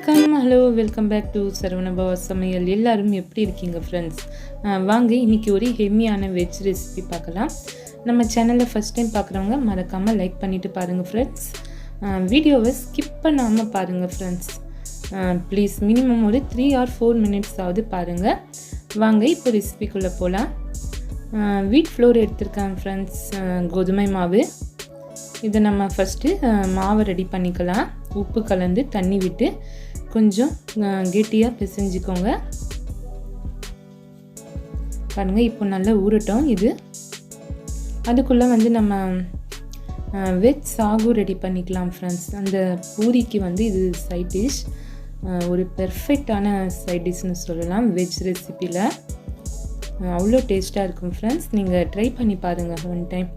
வணக்கம், hello, welcome back to Saravanabhava சமையல். எல்லாரும் எப்படி இருக்கீங்க ஃப்ரெண்ட்ஸ்? வாங்க இன்றைக்கி ஒரு ஹெம்மியான வெஜ் ரெசிபி பார்க்கலாம். நம்ம சேனலில் ஃபஸ்ட் டைம் பார்க்குறவங்க மறக்காமல் லைக் பண்ணிவிட்டு பாருங்கள் ஃப்ரெண்ட்ஸ். வீடியோவை ஸ்கிப் பண்ணாமல் பாருங்கள் ஃப்ரெண்ட்ஸ். ப்ளீஸ் மினிமம் ஒரு 3 or 4 minutes ஆகுது பாருங்கள். வாங்க இப்போ ரெசிபிக்குள்ளே போகலாம். வீட் ஃப்ளோர் எடுத்திருக்கேன் ஃப்ரெண்ட்ஸ், கோதுமை மாவு. இதை நம்ம ஃபஸ்ட்டு மாவை ரெடி பண்ணிக்கலாம். உப்பு கலந்து தண்ணி விட்டு கொஞ்சம் கெட்டியாக பிசைஞ்சிக்கோங்க. பாருங்கள், இப்போ நல்லா ஊறட்டும். இது அதுக்குள்ளே வந்து நம்ம வெஜ்சாகு ரெடி பண்ணிக்கலாம் ஃப்ரெண்ட்ஸ். அந்த பூரிக்கு வந்து இது சைட் டிஷ், ஒரு பெர்ஃபெக்டான சைட் டிஷ்னு சொல்லலாம். வெஜ் ரெசிப்பியில் அவ்வளோ டேஸ்ட்டாக இருக்கும் ஃப்ரெண்ட்ஸ். நீங்கள் ட்ரை பண்ணி பாருங்கள் ஒன் டைம்.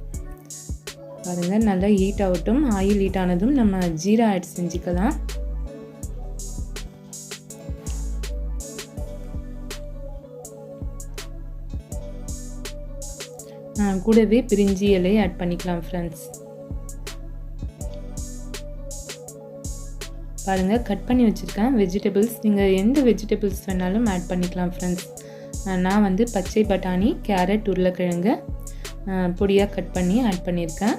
பாருங்கள், நல்லா ஹீட் ஆகட்டும். ஆயில் ஹீட் ஆனதும் நம்ம ஜீரா ஆட் செஞ்சுக்கலாம். கூடவே பிரிஞ்சி இலையை ஆட் பண்ணிக்கலாம் ஃப்ரெண்ட்ஸ். பாருங்கள், கட் பண்ணி வச்சுருக்கேன் வெஜிடபிள்ஸ். நீங்கள் எந்த வெஜிடபிள்ஸ் வேணாலும் ஆட் பண்ணிக்கலாம் ஃப்ரெண்ட்ஸ். நான் வந்து பச்சை பட்டாணி, கேரட், உருளைக்கிழங்கு பொடியாக கட் பண்ணி ஆட் பண்ணியிருக்கேன்.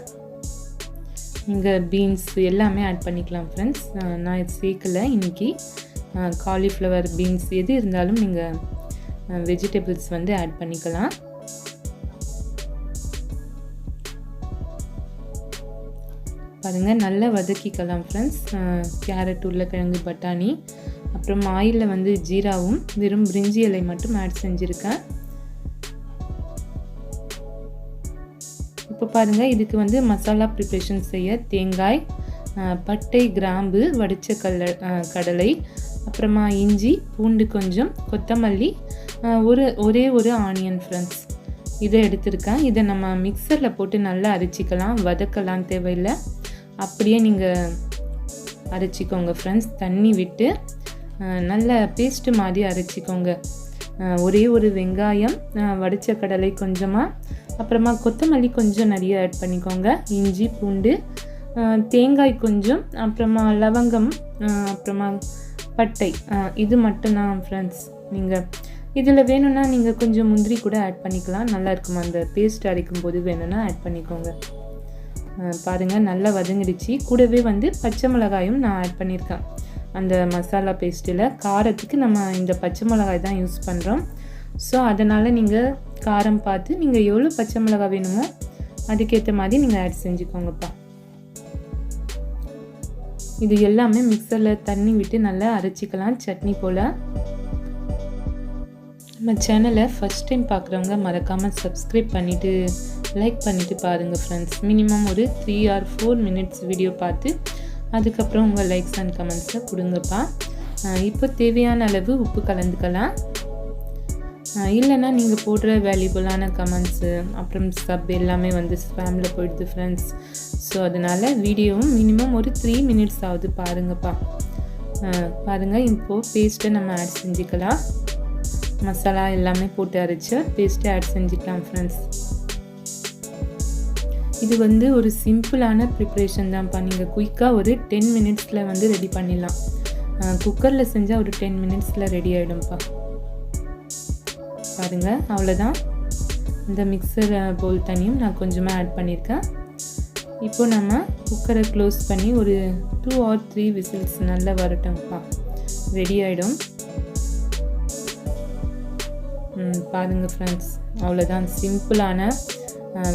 நீங்கள் பீன்ஸ் எல்லாமே ஆட் பண்ணிக்கலாம் ஃப்ரெண்ட்ஸ். நான் இது சேர்க்கலை இன்றைக்கி. காலிஃப்ளவர், பீன்ஸ் எது இருந்தாலும் நீங்கள் வெஜிடபிள்ஸ் வந்து ஆட் பண்ணிக்கலாம். பாருங்கள், நல்லா வதக்கிக்கலாம் ஃப்ரெண்ட்ஸ். கேரட், உருளைக்கிழங்கு, பட்டாணி, அப்புறம் ஆயிலில் வந்து ஜீராவும் வெறும் பிரிஞ்சி இலை மட்டும் ஆட் செஞ்சுருக்கேன். இப்போ பாருங்கள், இதுக்கு வந்து மசாலா ப்ரிப்ரேஷன் செய்ய தேங்காய், பட்டை, கிராம்பு, வடித்த கடலை, அப்புறமா இஞ்சி, பூண்டு கொஞ்சம், கொத்தமல்லி, ஒரே ஒரு ஆனியன் ஃப்ரெண்ட்ஸ். இதை எடுத்திருக்கேன். இதை நம்ம மிக்சரில் போட்டு நல்லா அரைச்சிக்கலாம். வதக்கலாம் தேவையில்லை, அப்படியே நீங்கள் அரைச்சிக்கோங்க ஃப்ரெண்ட்ஸ். தண்ணி விட்டு நல்ல பேஸ்ட்டு மாதிரி அரைச்சிக்கோங்க. ஒரே ஒரு வெங்காயம், வடித்த கடலை கொஞ்சமாக, அப்புறமா கொத்தமல்லி கொஞ்சம் நிறைய ஆட் பண்ணிக்கோங்க. இஞ்சி, பூண்டு, தேங்காய் கொஞ்சம், அப்புறமா லவங்கம், அப்புறமா பட்டை, இது மட்டும்தான் ஃப்ரெண்ட்ஸ். நீங்கள் இதில் வேணும்னா நீங்கள் கொஞ்சம் முந்திரி கூட ஆட் பண்ணிக்கலாம். நல்லாயிருக்கும். அந்த பேஸ்ட் அரைக்கும் போது வேணும்னா ஆட் பண்ணிக்கோங்க. பாருங்கள், நல்லா வதங்கிடுச்சு. கூடவே வந்து பச்சை மிளகாயும் நான் ஆட் பண்ணியிருக்கேன். அந்த மசாலா பேஸ்ட்டில் காரத்துக்கு நம்ம இந்த பச்சை மிளகாய் தான் யூஸ் பண்ணுறோம். ஸோ அதனால் நீங்கள் காரம் பார்த்து நீங்கள் எவ்வளோ பச்சை மிளகாய் வேணுமோ அதுக்கேற்ற மாதிரி நீங்கள் ஆட் செஞ்சுக்கோங்கப்பா. இது எல்லாமே மிக்சரில் தண்ணி விட்டு நல்லா அரைச்சிக்கலாம், சட்னி போல். நம்ம சேனலை ஃபஸ்ட் டைம் பார்க்குறவங்க மறக்காமல் சப்ஸ்கிரைப் பண்ணிவிட்டு லைக் பண்ணிவிட்டு பாருங்கள் ஃப்ரெண்ட்ஸ். மினிமம் ஒரு 3 or 4 minutes வீடியோ பார்த்து அதுக்கப்புறம் உங்கள் லைக்ஸ் அண்ட் கமெண்ட்ஸை கொடுங்கப்பா. இப்போ தேவையான அளவு உப்பு கலந்துக்கலாம். இல்லைன்னா நீங்கள் போடுற வேல்யூபுளான கமெண்ட்ஸு அப்புறம் சப் எல்லாமே வந்து ஸ்பேமில் போயிடுது ஃப்ரெண்ட்ஸ். ஸோ அதனால் வீடியோவும் மினிமம் ஒரு 3 minutes ஆகுது பாருங்கப்பா. பாருங்கள், இப்போது பேஸ்ட்டை நம்ம ஆட் செஞ்சுக்கலாம். மசாலா எல்லாமே போட்டு அரைச்சி பேஸ்ட்டை ஆட் செஞ்சுக்கலாம் ஃப்ரெண்ட்ஸ். இது வந்து ஒரு சிம்பிளான ப்ரிப்ரேஷன் தான்ப்பா. நீங்கள் குயிக்காக ஒரு 10 minutesல வந்து ரெடி பண்ணிடலாம். குக்கரில் செஞ்சால் ஒரு 10 minutesல ரெடி ஆகிடும்ப்பா. பாருங்கள், அவ்வளோதான். இந்த மிக்சர் பவுல் தண்ணியும் நான் கொஞ்சமாக ஆட் பண்ணியிருக்கேன். இப்போ நம்ம குக்கரை க்ளோஸ் பண்ணி ஒரு 2 or 3 whistles நல்லா வரட்டும்ப்பா. ரெடி ஆகிடும். பாருங்கள் ஃப்ரெண்ட்ஸ், அவ்வளோதான். சிம்பிளான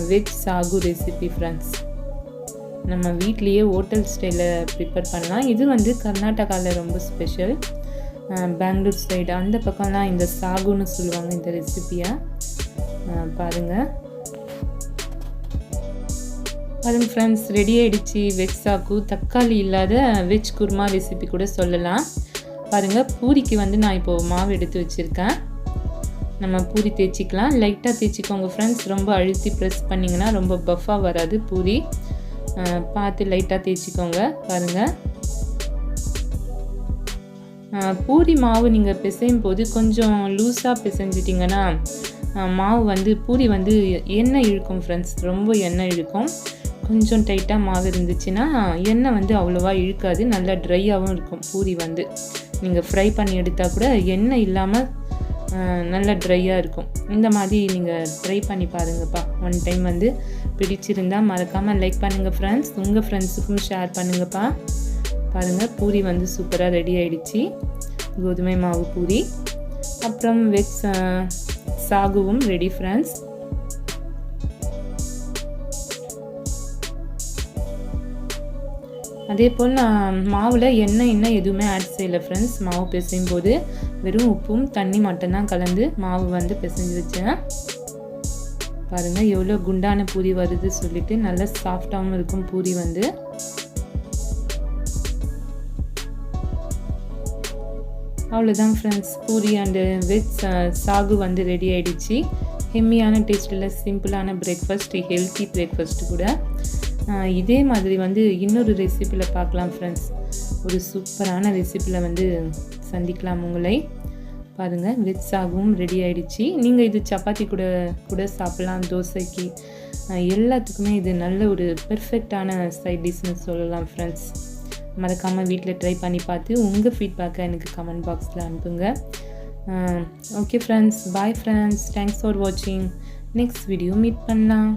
வெஜ் சாகு ரெசிபி ஃப்ரெண்ட்ஸ். நம்ம வீட்லேயே ஹோட்டல் ஸ்டைலில் ப்ரிப்பேர் பண்ணலாம். இது வந்து கர்நாடகாவில் ரொம்ப ஸ்பெஷல். பெங்களூர் சைடு அந்த பக்கம்லாம் இந்த சாகுன்னு சொல்லுவாங்க இந்த ரெசிப்பியை. பாருங்கள் ஃப்ரெண்ட்ஸ், ரெடி ஆகிடுச்சு வெஜ்சாகு. தக்காளி இல்லாத வெஜ் குருமா ரெசிபி கூட சொல்லலாம். பாருங்கள், பூரிக்கு வந்து நான் இப்போது மாவு எடுத்து வச்சுருக்கேன். நம்ம பூரி தேய்ச்சிக்கலாம். லைட்டாக தேய்ச்சிக்கோங்க ஃப்ரெண்ட்ஸ். ரொம்ப அழுத்தி ப்ரெஸ் பண்ணிங்கன்னா ரொம்ப பஃபாக வராது பூரி. பார்த்து லைட்டாக தேய்ச்சிக்கோங்க. பாருங்கள், பூரி மாவு நீங்கள் பிசையும் போது கொஞ்சம் லூஸாக பிசைஞ்சிட்டிங்கன்னா மாவு வந்து பூரி வந்து எண்ணெய் இழுக்கும் ஃப்ரெண்ட்ஸ். ரொம்ப எண்ணெய் இழுக்கும். கொஞ்சம் டைட்டாக மாவு இருந்துச்சுன்னா எண்ணெய் வந்து அவ்வளோவா இழுக்காது, நல்லா ட்ரையாகவும் இருக்கும். பூரி வந்து நீங்கள் ஃப்ரை பண்ணி எடுத்தால் கூட எண்ணெய் இல்லாமல் நல்லா ட்ரையாக இருக்கும். இந்த மாதிரி நீங்கள் ட்ரை பண்ணி பாருங்கப்பா. ஒன் டைம் வந்து பிடிச்சிருந்தால் மறக்காமல் லைக் பண்ணுங்கள் ஃப்ரெண்ட்ஸ். உங்கள் ஃப்ரெண்ட்ஸுக்கும் ஷேர் பண்ணுங்கப்பா. பாருங்கள், பூரி வந்து சூப்பராக ரெடி ஆகிடுச்சு. கோதுமை மாவு பூரி. அப்புறம் சாகுவும் ரெடி ஃப்ரெண்ட்ஸ். அதே போல் நான் மாவில் எண்ணெய் எதுவுமே ஆட் செய்யலை ஃப்ரெண்ட்ஸ். மாவு பிசையும் போது வெறும் உப்பும் தண்ணி மட்டும்தான் கலந்து மாவு வந்து பிசைஞ்சு வச்சேன். பாருங்கள் எவ்வளோ குண்டான பூரி வருது சொல்லிட்டு, நல்லா சாஃப்டாகவும் இருக்கும் பூரி வந்து. அவ்வளோதான் ஃப்ரெண்ட்ஸ், பூரி அண்டு சாகு வந்து ரெடி ஆகிடுச்சு. ஹெம்மியான டேஸ்ட்டில் சிம்பிளான பிரேக்ஃபாஸ்ட், ஹெல்த்தி பிரேக்ஃபாஸ்ட் கூட. இதே மாதிரி வந்து இன்னொரு ரெசிப்பியில் பார்க்கலாம் ஃப்ரெண்ட்ஸ். ஒரு சூப்பரான ரெசிப்பியில் வந்து சந்திக்கலாம் உங்களை. பாருங்கள், வெஜ்சாகும் ரெடி ஆகிடுச்சு. நீங்கள் இது சப்பாத்தி கூட சாப்பிட்லாம், தோசைக்கு, எல்லாத்துக்குமே இது நல்ல ஒரு பெர்ஃபெக்டான சைட் டிஷ்னு சொல்லலாம் ஃப்ரெண்ட்ஸ். மறக்காமல் வீட்டில் ட்ரை பண்ணி பார்த்து உங்கள் ஃபீட்பேக்கை எனக்கு கமெண்ட் பாக்ஸில் அனுப்புங்க. Okay friends, bye friends. Thanks for வாட்சிங். நெக்ஸ்ட் வீடியோ மீட் பண்ணலாம்.